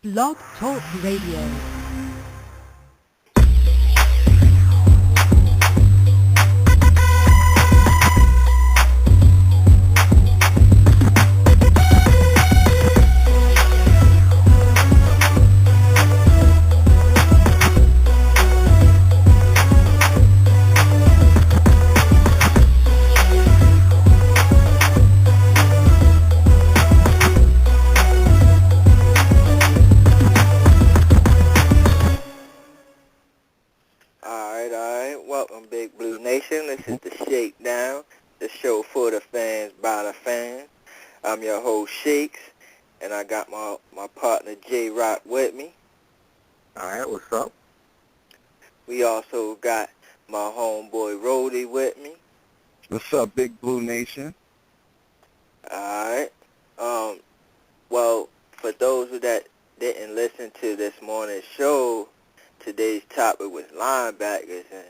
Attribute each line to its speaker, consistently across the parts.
Speaker 1: Blog Talk Radio.
Speaker 2: Welcome, Big Blue Nation. This is the Shakedown, the show for the fans, by the fans. I'm your host, Shakes, and I got my partner, JROC, with me.
Speaker 3: All right, what's up?
Speaker 2: We also got my homeboy, Roldy, with me.
Speaker 3: What's up, Big Blue Nation?
Speaker 2: All right. Well, for those that didn't listen to this morning's show, today's topic was linebackers, and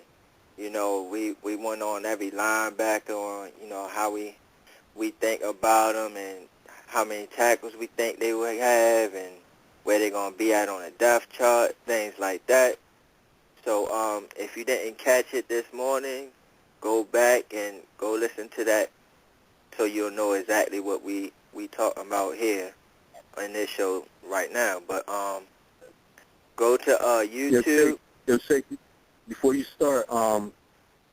Speaker 2: you know, we went on every linebacker on, you know, how we think about them and how many tackles we think they would have and where they're going to be at on a depth chart, things like that. So if you didn't catch it this morning, go back and go listen to that so you'll know exactly what we talking about here in this show right now. But go to YouTube.
Speaker 3: Shake, before you start, I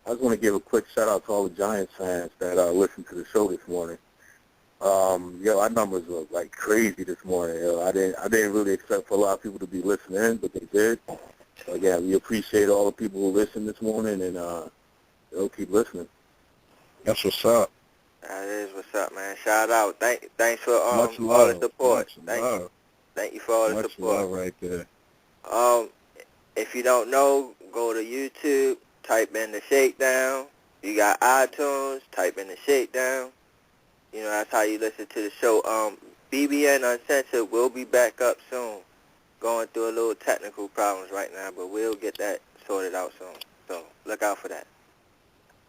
Speaker 3: just want to give a quick shout-out to all the Giants fans that listened to the show this morning. Our numbers were, like, crazy this morning. I didn't really expect for a lot of people to be listening, but they did. So, again, we appreciate all the people who listened this morning, and they'll keep listening. That's what's up.
Speaker 2: That is what's up, man. Shout out. Thanks for all the support. Thank you for all the support.
Speaker 3: Much love right there.
Speaker 2: If you don't know, go to YouTube, type in the Shakedown. You got iTunes, type in the Shakedown. You know, that's how you listen to the show. BBN Uncensored will be back up soon. Going through a little technical problems right now, but we'll get that sorted out soon. So look out for that.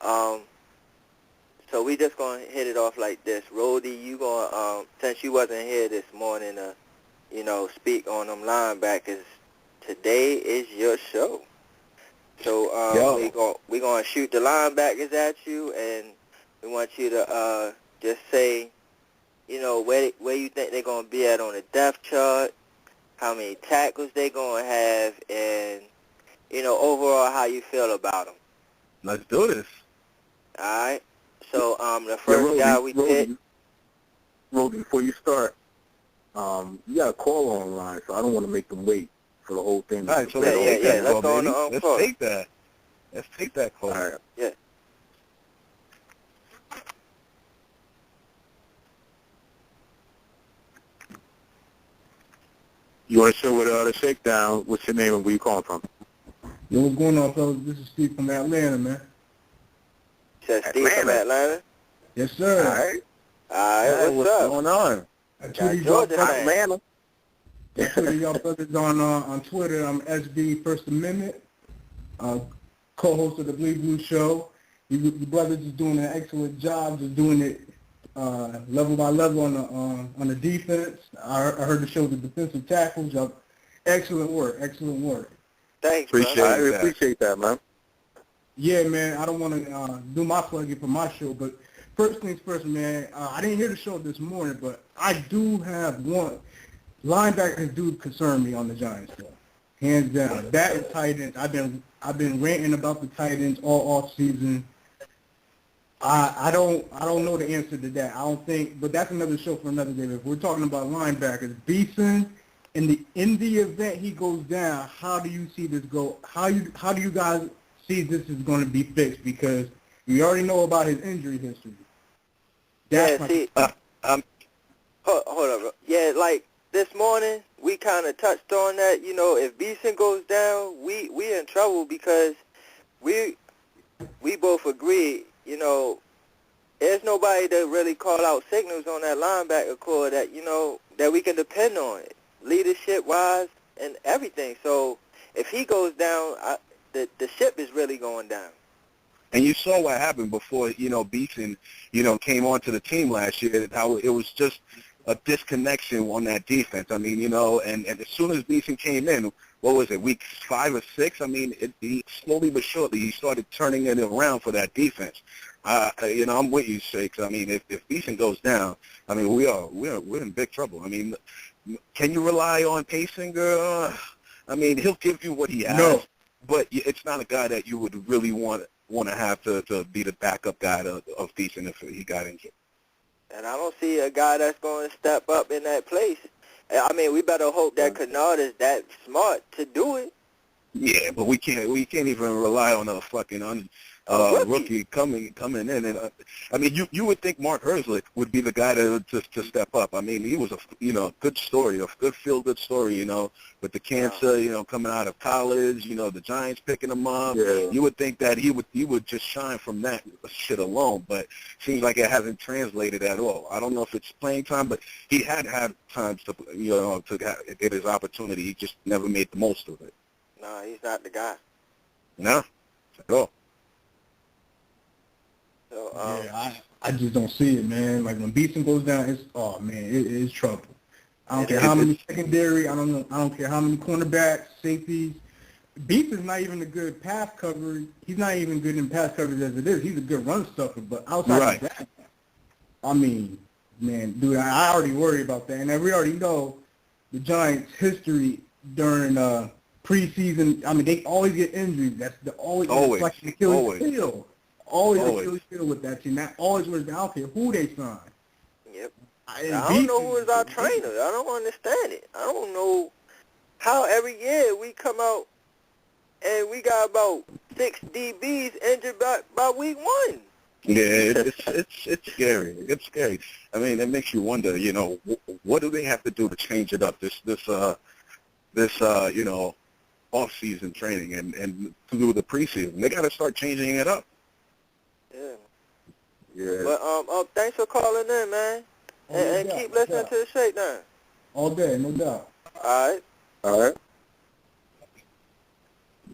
Speaker 2: So we just going to hit it off like this. Roldy, you going to, since you wasn't here this morning to, you know, speak on them linebackers, today is your show. So we're going to shoot the linebackers at you, and we want you to just say, you know, where you think they're going to be at on the depth chart, how many tackles they're going to have, and, you know, overall how you feel about them.
Speaker 3: Let's do this.
Speaker 2: All right. So the first guy we picked.
Speaker 3: Roldy, before you start, you got a caller online, so I don't want to make them wait for the whole thing.
Speaker 2: All right, so let's go on the call.
Speaker 3: Let's take that. Let's take that call. All right.
Speaker 2: Yeah.
Speaker 3: You want to show with the Shakedown? What's your name and where you calling from?
Speaker 4: Yo, what's going on, fellas? This is Steve from Atlanta, man.
Speaker 2: Says Steve from Atlanta?
Speaker 4: Yes, sir.
Speaker 2: All right, what's up?
Speaker 3: Going on?
Speaker 2: Atlanta.
Speaker 4: I Twitter y'all brothers on Twitter. I'm SB First Amendment, co-host of the Bleed Blue Show. You brothers is doing an excellent job, just doing it level by level on the defense. I heard the show, the defensive tackles. Y'all, excellent work.
Speaker 2: Thanks,
Speaker 3: I appreciate that, man.
Speaker 4: Yeah, man. I don't want to do my plugging for my show, but first things first, man. I didn't hear the show this morning, but I do have one. Linebackers do concern me on the Giants, though. Hands down. That is tight ends. I've been ranting about the tight ends all off season. I don't know the answer to that. I don't think, but that's another show for another day. If we're talking about linebackers, Beeson, in the event he goes down, how do you see this go? How do you guys see this is going to be fixed? Because we already know about his injury history.
Speaker 2: Hold up. Yeah, like this morning we kind of touched on that. You know, if Beeson goes down, we in trouble because we both agree. You know, there's nobody to really call out signals on that linebacker core that, you know, that we can depend on, leadership-wise and everything. So if he goes down, the ship is really going down.
Speaker 3: And you saw what happened before, you know, Beeson, you know, came onto the team last year, how it was just a disconnection on that defense. I mean, you know, and as soon as Beeson came in, what was it, week 5 or 6? I mean, he slowly but surely he started turning it around for that defense. You know, I'm with you, Shakes. I mean, if Beeson goes down, I mean, we're in big trouble. I mean, can you rely on Payson? I mean, he'll give you what he has,
Speaker 4: No.
Speaker 3: but it's not a guy that you would really want to have to be the backup guy of Beeson if he got injured.
Speaker 2: And I don't see a guy that's going to step up in that place. I mean, we better hope that Kennard is that smart to do it.
Speaker 3: Yeah, but we can't even rely on a fucking rookie coming in. And I mean, you would think Mark Herzlich would be the guy to step up. I mean, he was a good story, a good feel-good story, you know, with the cancer, you know, coming out of college, you know, the Giants picking him up.
Speaker 4: Yeah.
Speaker 3: You would think that he would just shine from that shit alone, but seems like it hasn't translated at all. I don't know if it's playing time, but he had times to get his opportunity. He just never made the most of it.
Speaker 2: No, he's not the guy.
Speaker 3: No, at all.
Speaker 2: So,
Speaker 4: I just don't see it, man. Like when Beeson goes down, it is trouble. I don't care how many secondary. I don't care how many cornerbacks, safeties. Beason's not even a good pass cover. He's not even good in pass coverage as it is. He's a good run stuffer, but outside of that, I mean, man, dude, I already worry about that. And we already know the Giants' history during preseason. I mean, they always get injuries. That's always like an Achilles heel. Always Achilles heel with that team. That always was. I don't care who they sign.
Speaker 2: Yep. I don't know who is our trainer. I don't understand it. I don't know how every year we come out and we got about 6 DBs injured by week 1.
Speaker 3: Yeah, it's scary. It's scary. I mean, it makes you wonder. You know, what do they have to do to change it up? This off-season training and through the preseason. They got to start changing it up.
Speaker 2: Yeah. But thanks for calling in, man. And keep listening to the Shakedown.
Speaker 4: All day, no doubt.
Speaker 2: All right.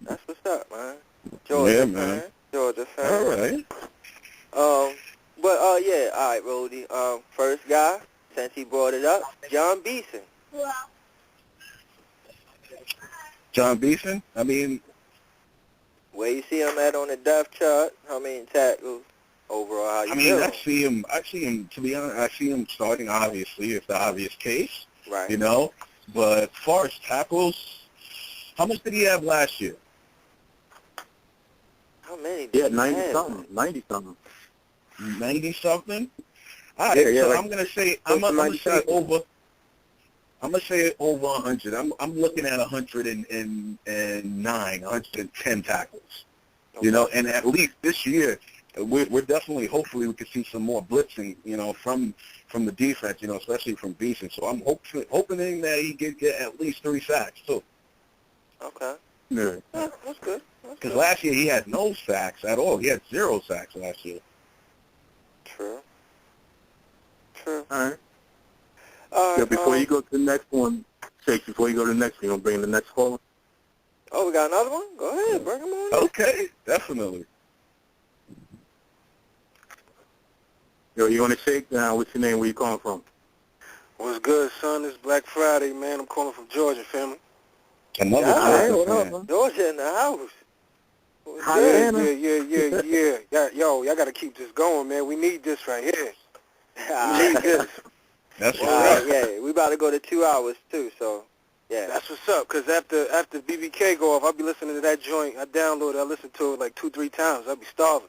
Speaker 2: That's what's up, man. Georgia fan. Georgia fan.
Speaker 3: All right.
Speaker 2: All right, Roldy. First guy, since he brought it up, John Beeson.
Speaker 3: John Beeson? I mean,
Speaker 2: where you see him at on the depth chart? How many tackles overall? How you feel?
Speaker 3: I see him, to be honest, I see him starting, obviously, if the obvious case.
Speaker 2: Right.
Speaker 3: You know? But as far as tackles, how much did he have last year?
Speaker 2: How many did he have?
Speaker 3: 90-something. 90-something? All right, so I'm going to say, I'm going to say over 100. I'm looking at 109, 110 tackles. Okay. You know, and at least this year, we're definitely, hopefully, we can see some more blitzing, you know, from the defense, you know, especially from Beeson. So I'm hoping that he get at least 3 sacks too.
Speaker 2: Okay.
Speaker 3: Yeah.
Speaker 2: That's good.
Speaker 3: Because last year he had no sacks at all. He had 0 sacks last year.
Speaker 2: True.
Speaker 3: All right.
Speaker 1: Yeah, before you go to the next one, before you go to the next one, you want to bring in the next caller?
Speaker 2: Oh, we got another one? Go ahead, bring him on.
Speaker 3: Okay, definitely.
Speaker 1: Yo, you on the Shakedown? What's your name? Where you calling from?
Speaker 5: What's good, son? It's Black Friday, man. I'm calling from Georgia, family.
Speaker 3: Another Georgia fan.
Speaker 2: Georgia in the house.
Speaker 5: Yeah. Yo, y'all got to keep this going, man. We need this right here. We need this.
Speaker 3: That's right.
Speaker 2: Yeah, we about to go to 2 hours, too, so, yeah.
Speaker 5: That's what's up, because after BBK go off, I'll be listening to that joint. I download it. I listen to it like 2-3 times. I'll be starving.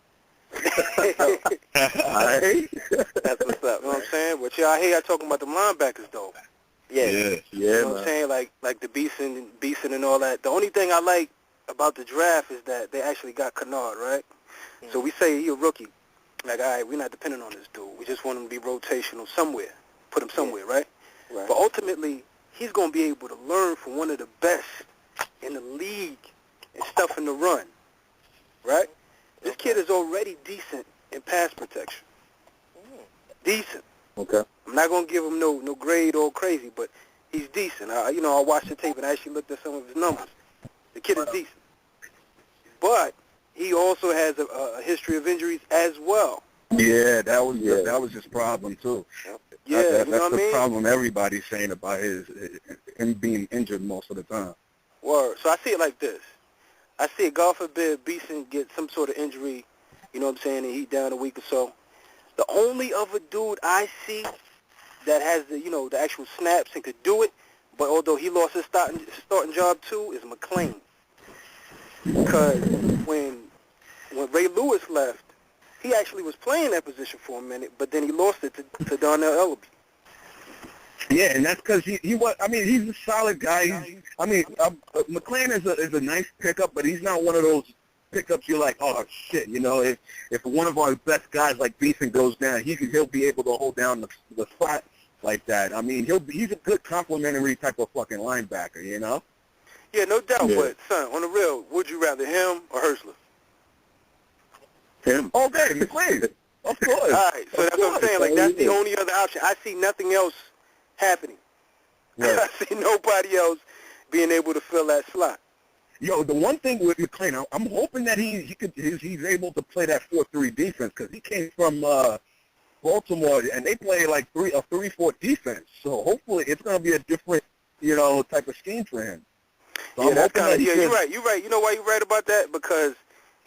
Speaker 3: All right.
Speaker 2: That's what's up,
Speaker 5: you know what I'm saying? But I hear y'all talking about the linebackers, though.
Speaker 2: Yeah,
Speaker 5: you know what I'm saying? Like the Beeson and all that. The only thing I like about the draft is that they actually got Kennard, right? Mm-hmm. So we say he's a rookie. Like, all right, we're not depending on this dude. We just want him to be rotational somewhere. Put him somewhere, right? But ultimately, he's going to be able to learn from one of the best in the league and stuff in the run, right? This kid is already decent in pass protection. Decent.
Speaker 1: Okay.
Speaker 5: I'm not going to give him no grade or crazy, but he's decent. I watched the tape and I actually looked at some of his numbers. The kid is decent. But he also has a history of injuries as well.
Speaker 3: Yeah, that was his problem too.
Speaker 5: Yeah,
Speaker 3: that's
Speaker 5: you know what I
Speaker 3: the
Speaker 5: mean?
Speaker 3: problem everybody's saying about him being injured most of the time.
Speaker 5: Word. So I see it like this. I see it, God forbid, Beeson gets some sort of injury, you know what I'm saying, and he's down a week or so. The only other dude I see that has the, you know, the actual snaps and could do it, but although he lost his starting job too, is McClain. Because when Ray Lewis left, he actually was playing that position for a minute, but then he lost it to Darnell Ellaby.
Speaker 3: Yeah, and that's because he was. I mean, he's a solid guy. McClain is a nice pickup, but he's not one of those pickups you're like, oh shit, you know, if one of our best guys like Beeson goes down, he'll be able to hold down the spot like that. I mean, he's a good complementary type of fucking linebacker, you know.
Speaker 5: Yeah, no doubt. Yeah. But son, on the real, would you rather him or Herschler?
Speaker 3: Him. Okay, McClain. Of course.
Speaker 5: All right, so that's what I'm saying. Like, that's the only other option. I see nothing else happening. Right. I see nobody else being able to fill that slot.
Speaker 3: Yo, the one thing with McClain, I'm hoping that he's able to play that 4-3 defense because he came from Baltimore and they play like a 3-4 defense. So hopefully it's going to be a different, you know, type of scheme for him. So
Speaker 5: yeah, that's kind of you're right. You're right. You know why you're right about that? Because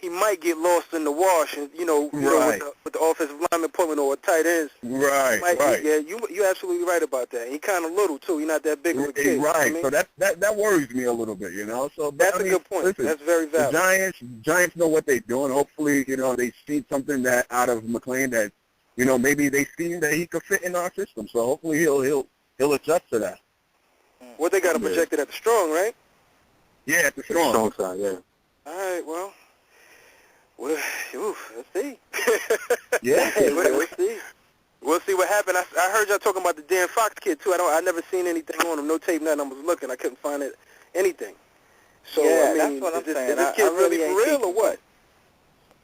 Speaker 5: he might get lost in the wash, and you know with the offensive lineman pulling or tight ends.
Speaker 3: Right.
Speaker 5: Yeah, you're absolutely right about that. He kind of little too. He's not that big of a kid.
Speaker 3: Right.
Speaker 5: You know what I mean?
Speaker 3: So that worries me a little bit, you know. So
Speaker 5: that's a good point.
Speaker 3: Listen,
Speaker 5: that's very valid.
Speaker 3: The Giants know what they're doing. Hopefully, you know, they see something that out of McClain that, you know, maybe they see that he could fit in our system. So hopefully he'll adjust to that.
Speaker 5: What they got him projected at the strong, right?
Speaker 3: Yeah, at the strong
Speaker 1: side. Yeah.
Speaker 5: All right. Well, let's see.
Speaker 3: Yeah,
Speaker 5: we'll see. We'll see what happened. I heard y'all talking about the Dan Fox kid too. I never seen anything on him. No tape, nothing. I was looking. I couldn't find anything. So
Speaker 2: yeah,
Speaker 5: I mean,
Speaker 2: that's what I'm saying.
Speaker 5: Is this kid really for real or what?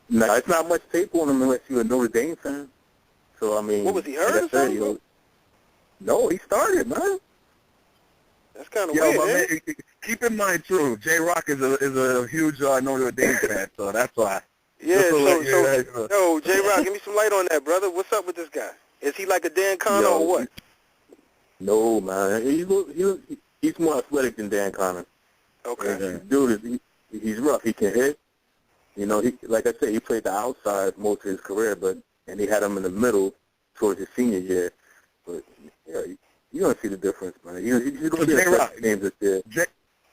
Speaker 1: No, it's not much tape on him unless you're a Notre Dame fan. So I mean,
Speaker 5: what was he hurt or something?
Speaker 1: No, he started, man.
Speaker 5: That's kind of weird.
Speaker 3: Man, keep in mind too, JROC is a huge Notre Dame fan, so that's why.
Speaker 5: Yeah, so JROC, give me some light on that, brother. What's up with this guy? Is he like a Dan Connor or what?
Speaker 1: No, man. He's more athletic than Dan Connor.
Speaker 5: Okay.
Speaker 1: Dude, he's rough. He can hit. You know, like I said, he played the outside most of his career, and he had him in the middle towards his senior year. But yeah, you're going to see the difference, man. He's going to be a games this year.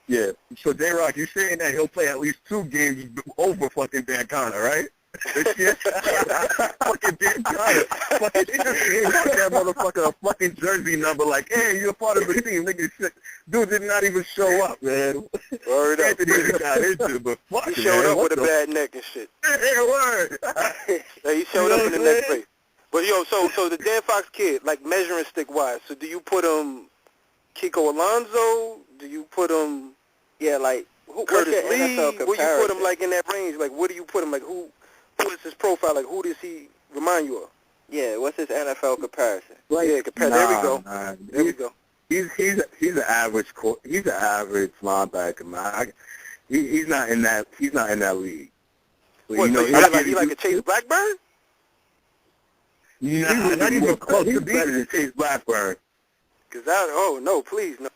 Speaker 1: Yeah.
Speaker 3: So, J-Rock, you're saying that he'll play at least 2 games over fucking Dan Connor, right? Fucking Dan Connor. Fucking that motherfucker a fucking jersey number like, hey, you're part of the team. Nigga, dude did not even show up, man.
Speaker 5: Word up.
Speaker 3: He got into, but fuck
Speaker 5: he showed up with a bad neck and shit.
Speaker 3: Hey, word.
Speaker 5: He showed up in the next place. But, so the Dan Fox kid, like measuring stick-wise, so do you put him Kiko Alonso? Do you put him, like, Curtis Lee? Where you put him, like, in that range? Like, where do you put him? Like, who is his profile? Like, who does he remind you of?
Speaker 2: Yeah, what's his NFL comparison?
Speaker 5: There we go. There we go.
Speaker 1: He's an average linebacker, man. He's not in that league. But,
Speaker 5: what, so he like a Chase Blackburn?
Speaker 3: Nah, not even close to being
Speaker 1: better than Chase Blackburn.
Speaker 5: No, please, no.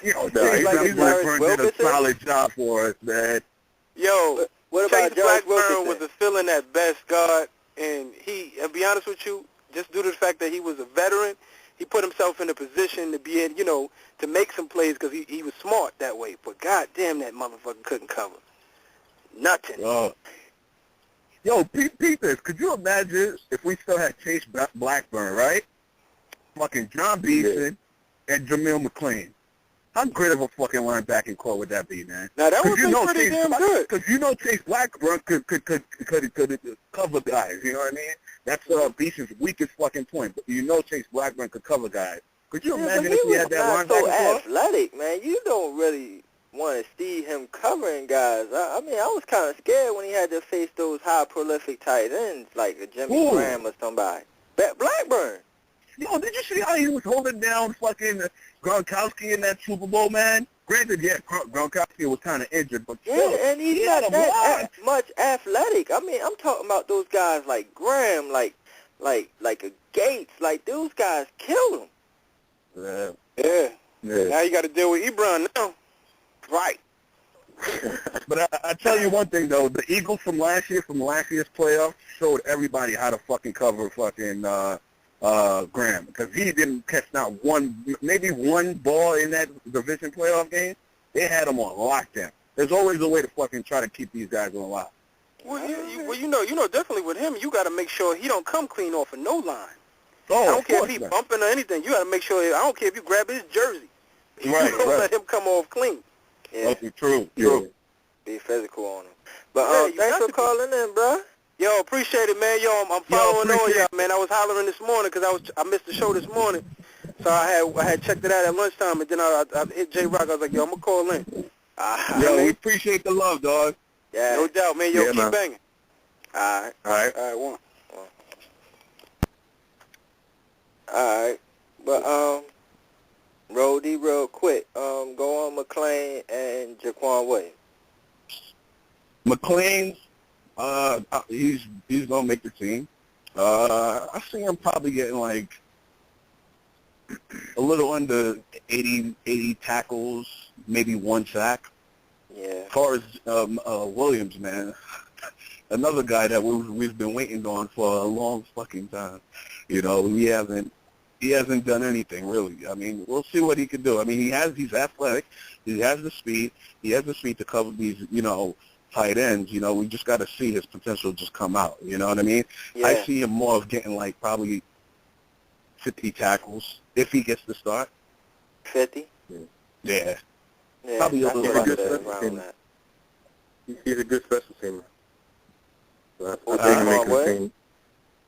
Speaker 3: Chase Blackburn did a solid job for us, man.
Speaker 5: Yo,
Speaker 2: what about
Speaker 5: Chase Blackburn was a filling at best guard, and I'll be honest with you, just due to the fact that he was a veteran, he put himself in a position to be in, to make some plays because he was smart that way. But goddamn, that motherfucker couldn't cover nothing.
Speaker 3: Yo, peep this. Could you imagine if we still had Chase Blackburn, right? Fucking John Beeson and Jamil McClain. How great of a fucking linebacking core would that be, man?
Speaker 5: Now, that would be pretty damn good.
Speaker 3: Because Chase Blackburn could cover guys, you know what I mean? That's Beeson's weakest fucking point. But Chase Blackburn could cover guys. Could you imagine if we had that linebacker core?
Speaker 2: He was not so athletic, man. You don't really want to see him covering guys. I mean, I was kind of scared when he had to face those high prolific tight ends like a Jimmy Graham or somebody. Blackburn.
Speaker 3: Yo, did you see how he was holding down fucking Gronkowski in that Super Bowl, man? Granted, Gronkowski was kind of injured, but still,
Speaker 2: and he's not that much athletic. I mean, I'm talking about those guys like Graham, like like a Gates. Like, those guys kill him.
Speaker 5: Yeah. Now you got to deal with Ebron now.
Speaker 2: Right.
Speaker 3: But I tell you one thing, though. The Eagles from last year's playoffs, showed everybody how to fucking cover fucking Graham. Because he didn't catch maybe one ball in that division playoff game. They had him on lockdown. There's always a way to fucking try to keep these guys on lock.
Speaker 5: Well, you know, definitely with him, you got to make sure he don't come clean off of no line.
Speaker 3: Oh,
Speaker 5: I don't care if he bumping or anything. You got to make sure. I don't care if you grab his jersey.
Speaker 3: Right,
Speaker 5: you don't let him come off clean.
Speaker 2: Yeah.
Speaker 3: Okay, true.
Speaker 2: Be physical on him. But thanks for calling in, bro.
Speaker 5: Yo, appreciate it, man. Yo, I'm following all y'all, man. I was hollering this morning because I missed the show this morning, so I had checked it out at lunchtime, and then I hit JROC. I was like, yo, I'm gonna call in.
Speaker 3: We appreciate the love, dog.
Speaker 2: Yeah,
Speaker 5: no doubt, man. Yo, keep
Speaker 3: man.
Speaker 5: banging.
Speaker 2: All right,
Speaker 5: one.
Speaker 2: All right, but Roldy, real quick, go on McClain and Jaquan Williams.
Speaker 3: McClain, he's gonna make the team. I see him probably getting like a little under 80 tackles, maybe 1 sack.
Speaker 2: Yeah.
Speaker 3: As far as Williams, man, another guy that we've been waiting on for a long fucking time. You know, he hasn't done anything really. I mean, we'll see what he can do. I mean, he's athletic. He has the speed. He has the speed to cover these, you know, tight ends. You know, we just got to see his potential just come out. You know what I mean?
Speaker 2: Yeah.
Speaker 3: I see him more of getting like probably 50 tackles if he gets the start.
Speaker 2: 50?
Speaker 3: Yeah.
Speaker 2: Yeah,
Speaker 3: Probably a
Speaker 2: that's
Speaker 3: little
Speaker 2: what I
Speaker 3: bit
Speaker 2: said around that.
Speaker 1: He's a good special teamer. So I
Speaker 2: Who's
Speaker 1: think he
Speaker 2: that,
Speaker 1: makes the
Speaker 2: Way?
Speaker 1: team.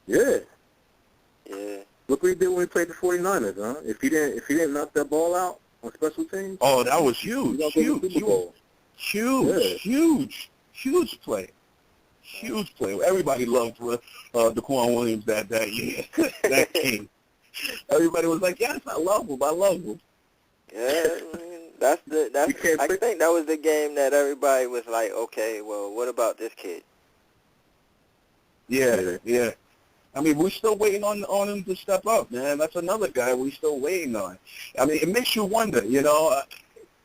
Speaker 1: Yeah.
Speaker 2: Yeah.
Speaker 1: Look what he did when he played the 49ers, huh? If he didn't knock that ball out on special teams.
Speaker 3: Oh, that was huge. Huge play. Huge play. Everybody loved Daquan Williams that year. That game. Everybody was like, yes, I love him.
Speaker 2: Yeah, I think that was the game that everybody was like, okay, well, what about this kid?
Speaker 3: Yeah. I mean, we're still waiting on him to step up, man. That's another guy we're still waiting on. I mean, it makes you wonder, you know,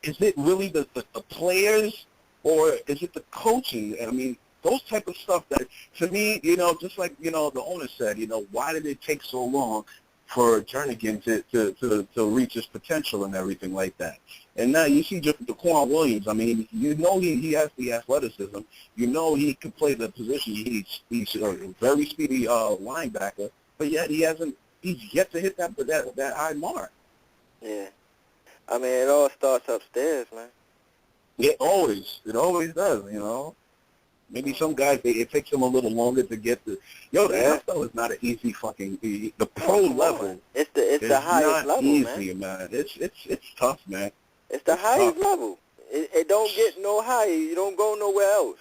Speaker 3: is it really the players or is it the coaching? I mean, those type of stuff that, to me, you know, just like, you know, the owner said, you know, why did it take so long for Jernigan to reach his potential and everything like that? And now you see just Daquan Williams. I mean, you know he has the athleticism. You know he can play the position. He's a very speedy linebacker, but yet he's yet to hit that high mark.
Speaker 2: Yeah. I mean, it all starts upstairs, man.
Speaker 3: It always does, you know. Maybe some guys, it takes them a little longer to get the NFL is not an easy fucking, the pro level.
Speaker 2: It's the highest level,
Speaker 3: easy, man. It's tough, man.
Speaker 2: It's the highest level. It don't get no higher. You don't go nowhere else.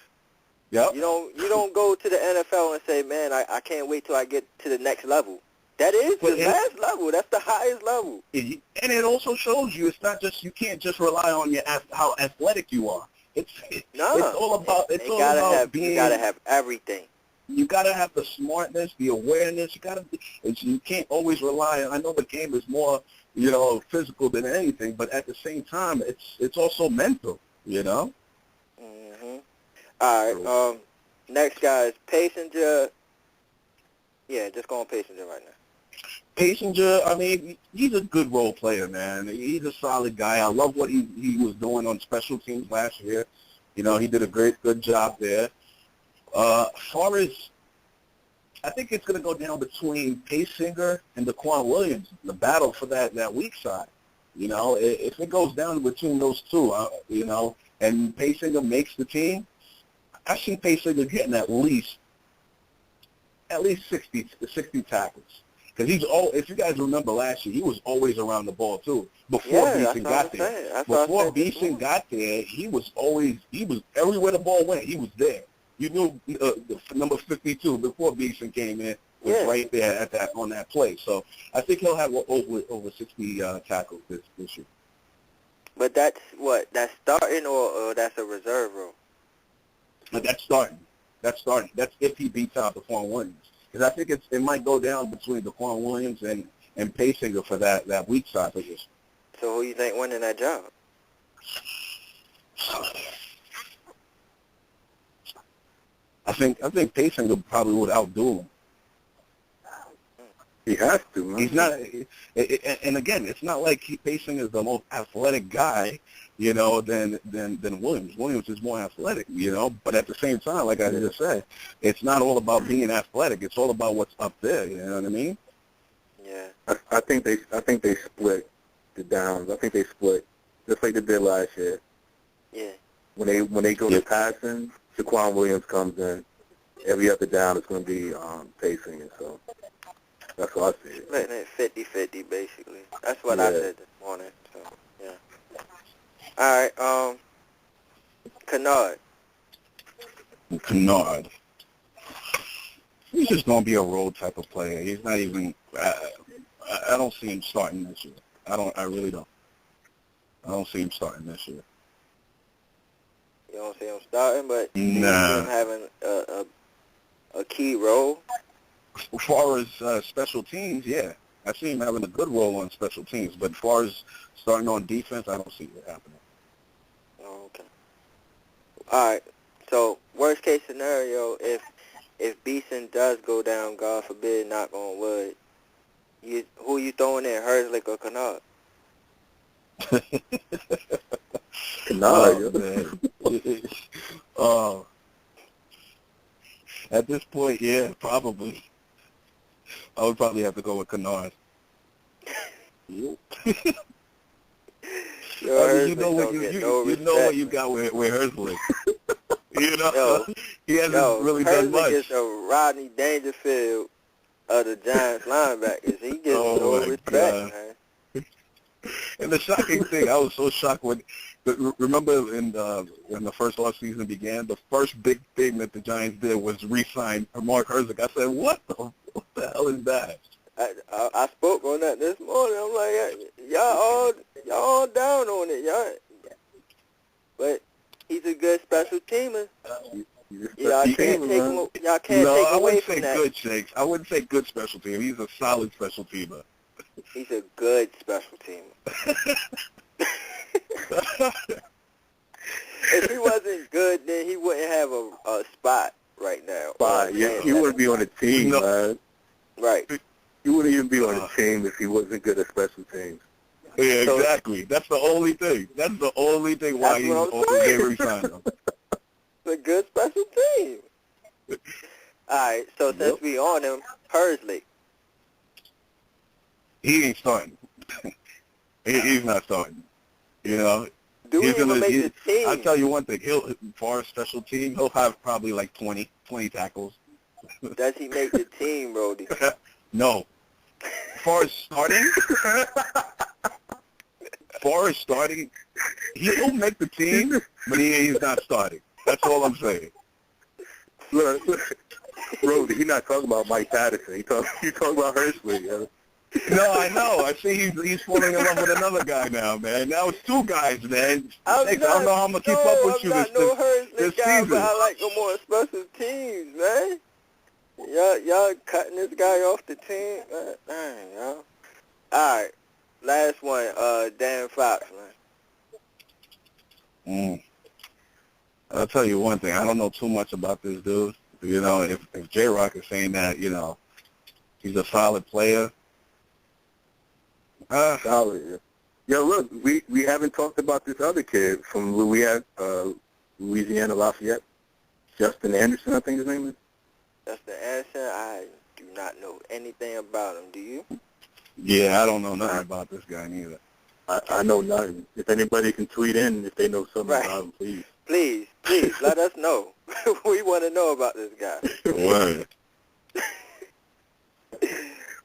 Speaker 3: Yep.
Speaker 2: You don't go to the NFL and say, man, I can't wait till I get to the next level. That is the last level. That's the highest level.
Speaker 3: And it also shows you it's not just, you can't just rely on how athletic you are. It's all about being.
Speaker 2: You gotta have everything.
Speaker 3: You gotta have the smartness, the awareness. You can't always rely on. I know the game is more, you know, physical than anything, but at the same time, it's also mental. You know.
Speaker 2: Mhm. All right. Next guy is Passenger. Yeah, just go on Passenger right now.
Speaker 3: Passenger, I mean, he's a good role player, man. He's a solid guy. I love what he was doing on special teams last year. You know, he did a good job there. As far as, I think it's going to go down between Pasinger and Daquan Williams, the battle for that weak side. You know, if it goes down between those two, you know, and Pasinger makes the team, I see Pasinger getting at least 60 tackles. Because if you guys remember last year, he was always around the ball too. Before Beeson got there. Before Beeson got there, he was everywhere the ball went, he was there. You knew number 52 before Beeson came in was right there on that play. So I think he'll have over 60 tackles this year.
Speaker 2: But that's starting or that's a reserve role?
Speaker 3: But that's starting. That's if he beats out Daquan Williams. Because I think it might go down between Daquan Williams and Paysinger for that weak side position.
Speaker 2: So who you think winning that job?
Speaker 3: I think Paysinger probably would outdo him.
Speaker 1: He has to, man.
Speaker 3: He's not, and again, it's not like Paysinger is the most athletic guy, you know, than Williams. Williams is more athletic, you know, but at the same time, like I just said, it's not all about being athletic. It's all about what's up there. You know what I mean?
Speaker 2: Yeah.
Speaker 1: I think they split the downs. I think they split just like they did last year.
Speaker 2: Yeah.
Speaker 1: When they go to passing, Shaquan Williams comes in. Every other down is going to be Paysinger. So that's what I see.
Speaker 2: Splitting it 50-50, basically. That's what I said this morning. So yeah. All right.
Speaker 3: Kennard. He's just going to be a role type of player. He's not even. I don't see him starting this year. I really don't. I don't see him starting this year.
Speaker 2: You don't see him starting, but you see
Speaker 3: Nah.
Speaker 2: him having a key role.
Speaker 3: As far as special teams, yeah. I see him having a good role on special teams, but as far as starting on defense, I don't see it happening.
Speaker 2: Oh, okay. All right. So worst case scenario, if Beeson does go down, God forbid, knock on wood, who you throwing in, Herzlich or Kennard?
Speaker 1: Kennard,
Speaker 3: man. At this point, yeah, probably. I would probably have to go with Kennard.
Speaker 2: Yo,
Speaker 3: You know what you got with Herzlich. You know, he hasn't really done much.
Speaker 2: Herzlich is a Rodney Dangerfield of the Giants linebackers. He gets no respect, man.
Speaker 3: And the shocking thing, I was so shocked when, remember when the first offseason began, the first big thing that the Giants did was re-sign Mark Herzlich. I said, what the hell is that?
Speaker 2: I spoke on that this morning. I'm like, y'all all down on it, y'all. But he's a good special teamer. Y'all can't take him. Y'all can't take away from that.
Speaker 3: I wouldn't say good, Shakes. I wouldn't say good special teamer. He's a solid special teamer.
Speaker 2: He's a good special teamer. If he wasn't good, then he wouldn't have a spot right now.
Speaker 1: He wouldn't be on the team, man.
Speaker 2: Right.
Speaker 1: He wouldn't even be on the team if he wasn't good at special teams.
Speaker 3: Yeah, exactly. That's the only thing. That's the only thing why he's re-signed him.
Speaker 2: It's a good special team. All right, so since we on him, Herzlich.
Speaker 3: He ain't starting. He's not starting. You know.
Speaker 2: Do he even make the team?
Speaker 3: I'll tell you one thing. He'll, for a special team, he'll have probably like 20 tackles.
Speaker 2: Does he make the team, Roldy?
Speaker 3: No. As far as starting, he'll make the team, but he's not starting. That's all I'm saying.
Speaker 1: Look, Roldy, he's not talking about Mike Patterson. He's talking about Herzlich. Yeah.
Speaker 3: No, I know. I see he's falling in love with another guy now, man. Now it's two guys, man. I don't know how I'm going to keep up with you this
Speaker 2: guy,
Speaker 3: season.
Speaker 2: But I like him on special teams, man. Y'all cutting this guy off the team? Dang, y'all. All right. Last one, Dan Fox, man.
Speaker 3: I'll tell you one thing. I don't know too much about this dude. You know, if JROC is saying that, you know, he's a solid player.
Speaker 1: Solid, yeah. Yo, look, we haven't talked about this other kid from Louisiana Lafayette. Justin Anderson, I think his name is.
Speaker 2: Justin Anderson, I do not know anything about him. Do you?
Speaker 3: Yeah, I don't know nothing about this guy neither.
Speaker 1: I know nothing. If anybody can tweet in if they know something about him, please.
Speaker 2: Please, let us know. We want to know about this guy.
Speaker 3: Word.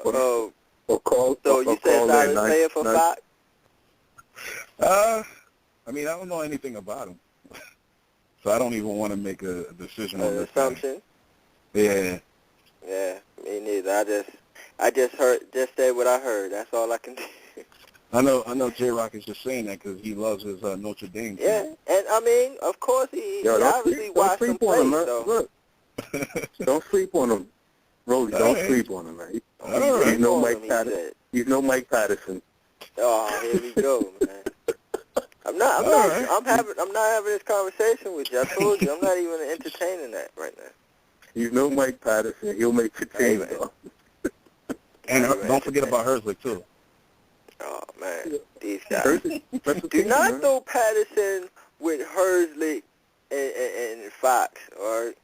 Speaker 2: So you said solid player for Fox?
Speaker 3: I mean, I don't know anything about him. So I don't even want to make a decision on this
Speaker 2: assumption?
Speaker 3: Yeah.
Speaker 2: Yeah, me neither. I just said what I heard. That's all I can do.
Speaker 3: I know J-Rock is just saying that because he loves his Notre Dame team.
Speaker 2: Yeah, and I mean, of course he obviously watched him play.
Speaker 1: Look, don't sleep on him. Roldy, don't sleep on him, man. He's no Mike Patterson. He's no Mike Patterson.
Speaker 2: Oh, here we go, man. I'm not having this conversation with you. I told you, I'm not even entertaining that right now.
Speaker 1: He's no Mike Patterson. He'll make the team, though.
Speaker 3: And don't forget about Herzlich, too.
Speaker 2: Oh, man. These guys. Do not throw Patterson with Herzlich and Fox, all right?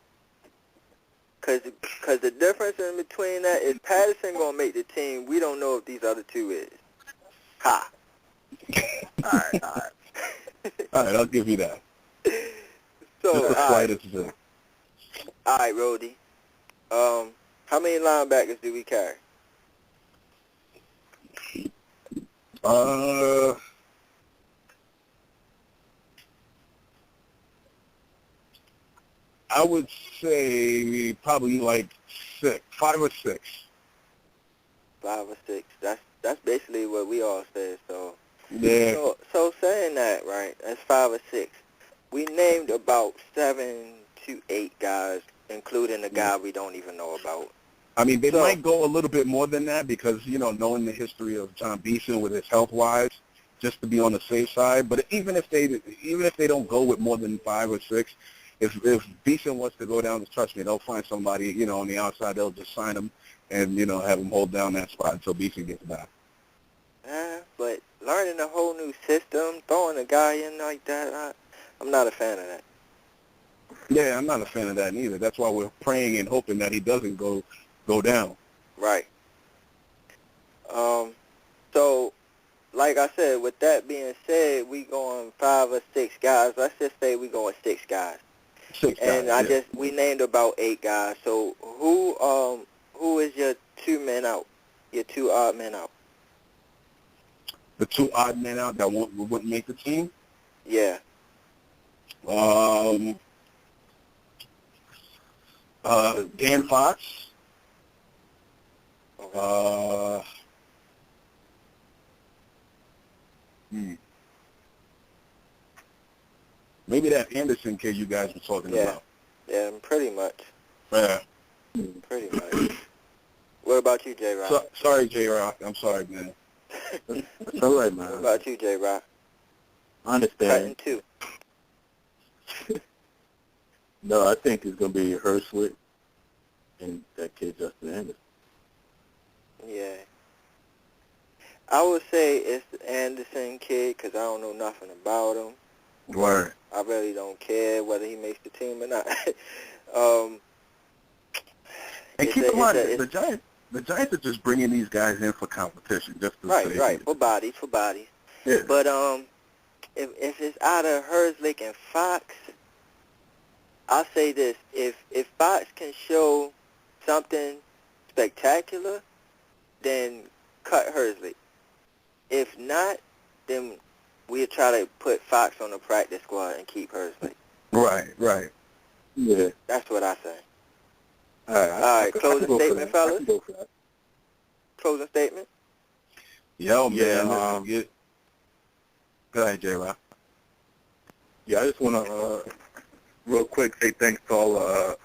Speaker 2: Because the difference in between that is Patterson going to make the team. We don't know if these other two is. Ha.
Speaker 1: All right.
Speaker 3: All right, I'll give you that.
Speaker 2: So,
Speaker 3: just the slightest bit.
Speaker 2: All right, Roldy. How many linebackers do we carry?
Speaker 3: I would say probably like 5 or 6.
Speaker 2: 5 or 6. That's basically what we all said. So
Speaker 3: yeah.
Speaker 2: So saying that, right? That's 5 or 6. We named about 7 to 8 guys, including the guy we don't even know about.
Speaker 3: I mean, they might go a little bit more than that because, knowing the history of John Beeson with his health-wise, just to be on the safe side. But even if they don't go with more than 5 or 6, if Beeson wants to go down, trust me, they'll find somebody, on the outside. They'll just sign him and, have him hold down that spot until Beeson gets back.
Speaker 2: But learning a whole new system, throwing a guy in like that, I'm not a fan of that.
Speaker 3: Yeah, I'm not a fan of that neither. That's why we're praying and hoping that he doesn't go down.
Speaker 2: Right. So, like I said, with that being said, we going 5 or 6 guys. Let's just say we going 6 guys.
Speaker 3: 6 guys.
Speaker 2: And we named about 8 guys. So who is your 2 men out? Your 2 odd men out?
Speaker 3: The 2 odd men out that wouldn't make the team?
Speaker 2: Yeah.
Speaker 3: Dan Fox.
Speaker 2: Okay.
Speaker 3: Maybe that Anderson kid you guys were talking about.
Speaker 2: Yeah, pretty much.
Speaker 3: Yeah.
Speaker 2: Pretty much. What about you, JROC?
Speaker 3: Sorry, JROC. I'm sorry, man.
Speaker 1: That's all right, man.
Speaker 2: What about you, JROC?
Speaker 1: I understand.
Speaker 2: Cutting 2.
Speaker 1: No, I think it's going to be Herzlich and that kid Justin Anderson.
Speaker 2: Yeah. I would say it's the Anderson kid because I don't know nothing about him.
Speaker 1: Right.
Speaker 2: I really don't care whether he makes the team or not.
Speaker 3: And keep in mind, the Giants are just bringing these guys in for competition, just to say.
Speaker 2: Right, for bodies.
Speaker 1: Yeah.
Speaker 2: But if it's out of Herzlich and Fox, I'll say this: if Fox can show something spectacular, then cut Herzlich. If not, then we'll try to put Fox on the practice squad and keep Herzlich.
Speaker 3: Right.
Speaker 1: Yeah.
Speaker 2: That's what I say.
Speaker 1: All right.
Speaker 2: Closing statement, fellas. Closing statement.
Speaker 3: Yo, man.
Speaker 1: Yeah.
Speaker 3: Go ahead, J-Rock.
Speaker 1: Yeah, I just want to real quick say thanks to all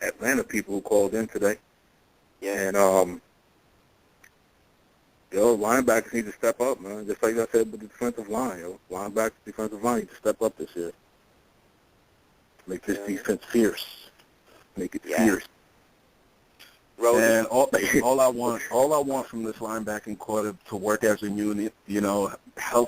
Speaker 1: Atlanta people who called in today.
Speaker 2: Yeah.
Speaker 1: And linebackers need to step up, man. Just like I said with the defensive line, linebackers, defensive line need to step up this year. Make this defense fierce. Make it fierce.
Speaker 3: And all I want from this linebacking core to work as a unit,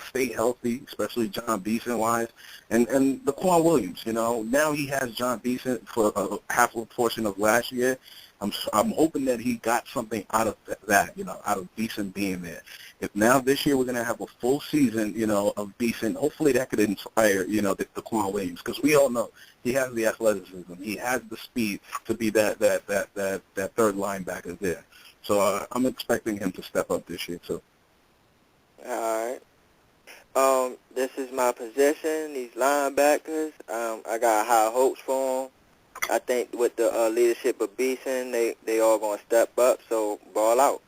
Speaker 3: stay healthy, especially John Beeson wise, and Daquan Williams. Now he has John Beeson for half a portion of last year. I'm hoping that he got something out of that, out of Beeson being there. If now this year we're going to have a full season, of Beeson, hopefully that could inspire, the Daquan Williams, because we all know he has the athleticism, he has the speed to be that third linebacker there. So I'm expecting him to step up this year too.
Speaker 2: All right. This is my position. These linebackers, I got high hopes for them. I think with the leadership of Beeson, they all going to step up, so ball out.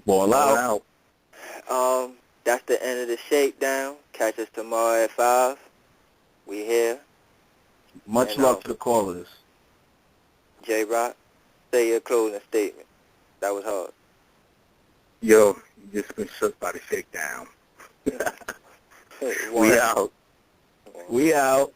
Speaker 3: Ball out.
Speaker 2: That's the end of the Shakedown. Catch us tomorrow at 5. We here.
Speaker 3: Much love to the callers.
Speaker 2: JROC, say your closing statement. That was hard.
Speaker 3: Yo, you just been shook by the Shakedown. We out. We out.